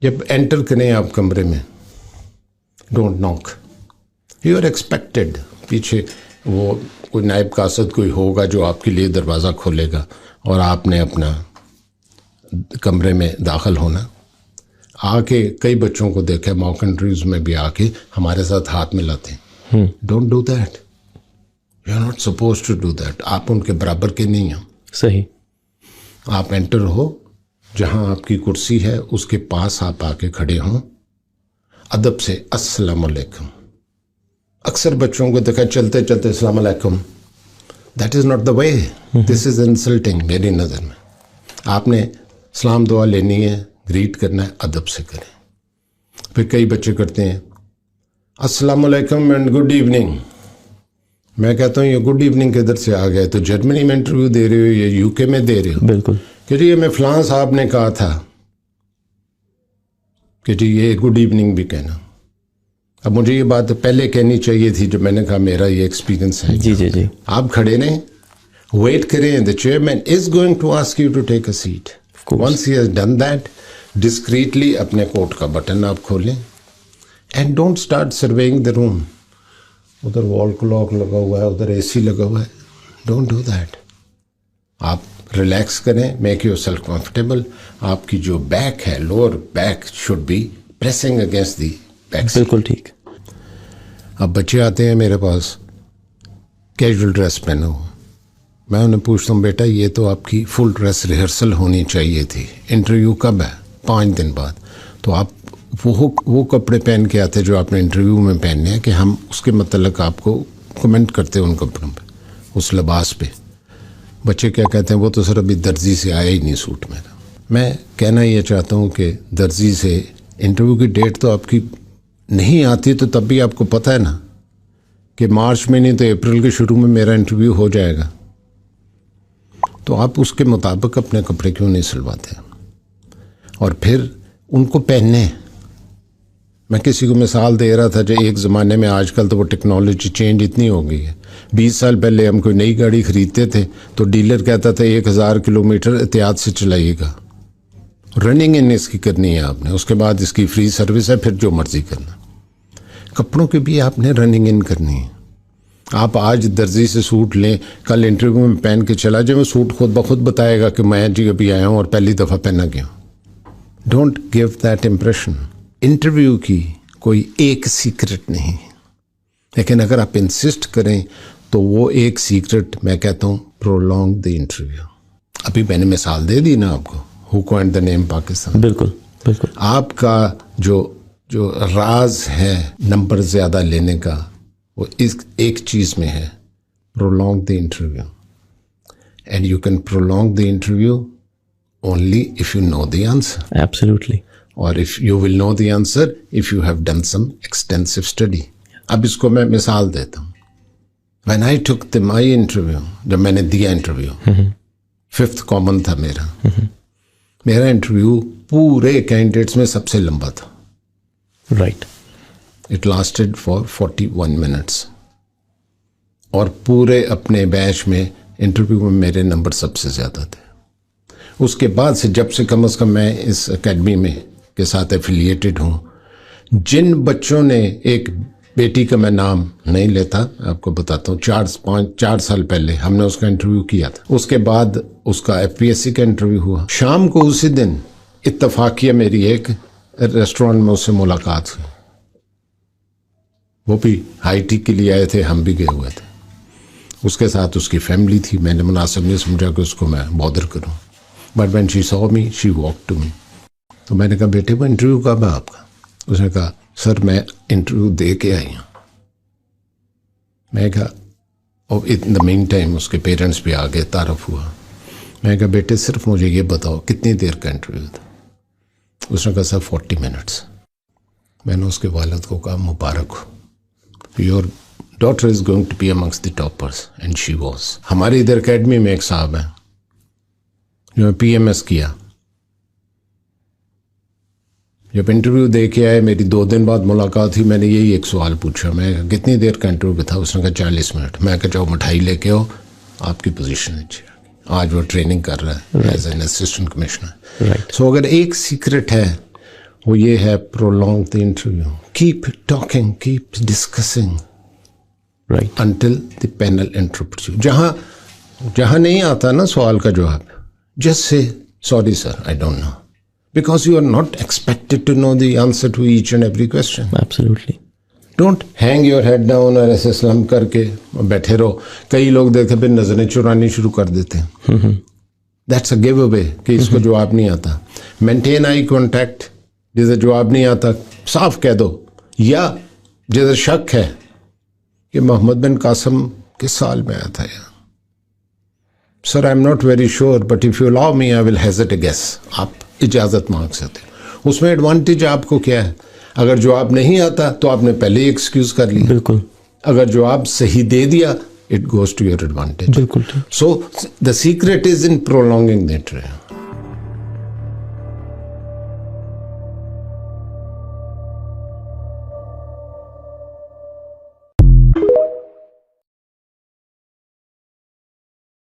जब एंटर करें आप कमरे में, don't knock, you are expected. पीछे वो कोई नायब कासद कोई होगा जो आपके लिए दरवाज़ा खोलेगा और आपने अपना कमरे में दाखिल होना। आके कई बच्चों को देखा मॉक इंटरव्यूज में भी आके हमारे साथ हाथ मिलाते हैं। Don't do that, you are not suppose to do that. आप उनके बराबर के नहीं हो। सही। आप एंटर हो, जहां आपकी कुर्सी है उसके पास आप आके खड़े हों, अदब से अस्सलाम वालेकुम। अक्सर बच्चों को देखा चलते चलते अस्सलाम वालेकुम, that is not the way, this is insulting मेरी नज़र में। आपने सलाम दुआ लेनी है, ग्रीट करना है, अदब से करें। फिर कई बच्चे करते हैं अस्सलाम वालेकुम एंड गुड इवनिंग। मैं कहता हूँ ये गुड इवनिंग किधर से आ गया? तो जर्मनी में इंटरव्यू दे रहे हो या यूके में दे रहे हो? बिल्कुल। कि जी मैं फलां साहब ने कहा था कि जी ये गुड इवनिंग भी कहना। अब मुझे ये बात पहले कहनी चाहिए थी जब मैंने कहा मेरा ये एक्सपीरियंस है। जी जी जी। आप खड़े रहें, वेट करें, the chairman is going to ask you to take a seat. Once he has done that, discreetly अपने कोट का बटन आप खोलें and don't start surveying the room. उधर वॉल क्लॉक लगा हुआ है, उधर एसी लगा हुआ है, डोंट डू दैट। आप रिलैक्स करें, मेक योर सेल्फ कंफर्टेबल। आपकी जो बैक है, lower back should be pressing against the back. बिल्कुल ठीक। अब बच्चे आते हैं मेरे पास, कैजुअल ड्रेस पहनो, मैं उन्हें पूछता हूँ बेटा ये तो आपकी फुल ड्रेस रिहर्सल होनी चाहिए थी, इंटरव्यू कब है? 5 दिन बाद। तो आप वो कपड़े पहन के आते जो आपने इंटरव्यू में पहनने हैं कि हम उसके मतलब आपको कमेंट करते हैं उन कपड़ों पे, उस लिबास पे। बच्चे क्या कहते हैं, वो तो सर अभी दर्जी से आया ही नहीं सूट मेरा। मैं कहना ये चाहता हूँ कि दर्जी से इंटरव्यू की डेट तो आपकी नहीं आती, तो तब भी आपको पता है ना कि मार्च में नहीं तो अप्रैल के शुरू में मेरा इंटरव्यू हो जाएगा। तो आप उसके मुताबिक अपने कपड़े क्यों नहीं सिलवाते और फिर उनको पहनने। मैं किसी को मिसाल दे रहा था जो एक ज़माने में, आजकल तो वो टेक्नोलॉजी चेंज इतनी हो गई है। 20 साल पहले हम कोई नई गाड़ी ख़रीदते थे तो डीलर कहता था 1000 किलोमीटर एहतियात से चलाइएगा, रनिंग इन इसकी करनी है आपने, उसके बाद इसकी फ्री सर्विस है, फिर जो मर्ज़ी करना। कपड़ों की भी आपने रनिंग इन करनी है। आप आज दर्जी से सूट लें, कल इंटरव्यू में पहन के चला जाए, वो सूट खुद ब खुद बताएगा कि मैं जी अभी आया हूँ और पहली दफ़ा पहना गया हूँ। Don't give that impression. Interview की कोई एक सीक्रेट नहीं, लेकिन अगर आप इंसिस्ट करें तो वो एक सीक्रेट मैं कहता हूँ प्रोलॉन्ग द इंटरव्यू। अभी मैंने मिसाल दे दी ना आपको, who coined the name Pakistan. बिल्कुल बिल्कुल। आपका जो राज है नंबर ज़्यादा लेने का, वो इस एक चीज़ में है, prolong the interview. And you can prolong the interview only if you know the answer. Absolutely. Or if you will know the answer if you have done some extensive study. अब इसको मैं मिसाल देता हूँ। When I took my interview, जब मैंने दिया interview, 5th common था मेरा, मेरा इंटरव्यू पूरे कैंडिडेट्स में सबसे लंबा था। Right. It lasted for 41 minutes. और पूरे अपने बैच में इंटरव्यू में मेरे नंबर सबसे ज़्यादा थे। उसके बाद से जब से कम से कम मैं इस एकेडमी में के साथ एफिलिएटेड हूँ, जिन बच्चों ने, एक बेटी का मैं नाम नहीं लेता, आपको बताता हूँ, 4 साल पहले हमने उसका इंटरव्यू किया था। उसके बाद उसका FPSC का इंटरव्यू हुआ। शाम को उसी दिन इत्तफाकिया मेरी एक रेस्टोरेंट में उससे मुलाकात हुई। वो भी IT के लिए आए थे, हम भी गए हुए थे। उसके साथ उसकी फैमिली थी। मैंने मुनासिब नहीं समझा कि उसको मैं बॉदर करूँ, but when she saw me she walk to me. तो मैंने कहा बेटे वो इंटरव्यू कब है आपका? उसने कहा सर मैं इंटरव्यू दे के आई हूँ। मैं कहा, और इन द मीन टाइम उसके पेरेंट्स भी आ गए, तारफ़ हुआ। मैं कहा बेटे सिर्फ मुझे ये बताओ कितनी देर का इंटरव्यू था? उसने कहा सर 40 मिनट्स। मैंने उसके वालिद को कहा मुबारक हो, your daughter is going to be amongst the toppers, and she was. हमारे इधर अकेडमी में एक साहब हैं जो PMS किया, जब इंटरव्यू दे के आए, मेरी 2 दिन बाद मुलाकात हुई, मैंने यही एक सवाल पूछा, मैं कितनी देर का इंटरव्यू था? उसने कहा 40 मिनट। मैं कहा जाओ मिठाई लेके आओ, आपकी पोजीशन अच्छी है। आज वो ट्रेनिंग कर रहा है एज एन असिस्टेंट कमिश्नर। सो अगर एक सीक्रेट है वो ये है, prolong the interview. Keep talking, keep discussing Right. until the panel interprets you. जहां नहीं आता ना सवाल का जवाब, just say, sorry sir, I don't know. Because you are not expected to know the answer to each and every question. Absolutely. Don't hang your head down और ऐसे slum करके बैठे रहो. कई लोग देखे फिर नजरें चुरानी शुरू कर देते हैं. That's a giveaway कि इसको जवाब नहीं आता. Maintain eye contact. जिसे जवाब नहीं आता साफ कह दो, या जिसे शक है कि मोहम्मद बिन कासिम किस साल में आया था यार, sir I am not very sure but if you allow me I will hazard a guess. आप इजाज़त मांग सकते हो. उसमें एडवांटेज आपको क्या है, अगर जवाब नहीं आता तो आपने पहले ही एक्सक्यूज कर लिया. बिल्कुल. अगर जवाब सही दे दिया, it goes to your advantage. बिल्कुल. So the secret is in prolonging the interview.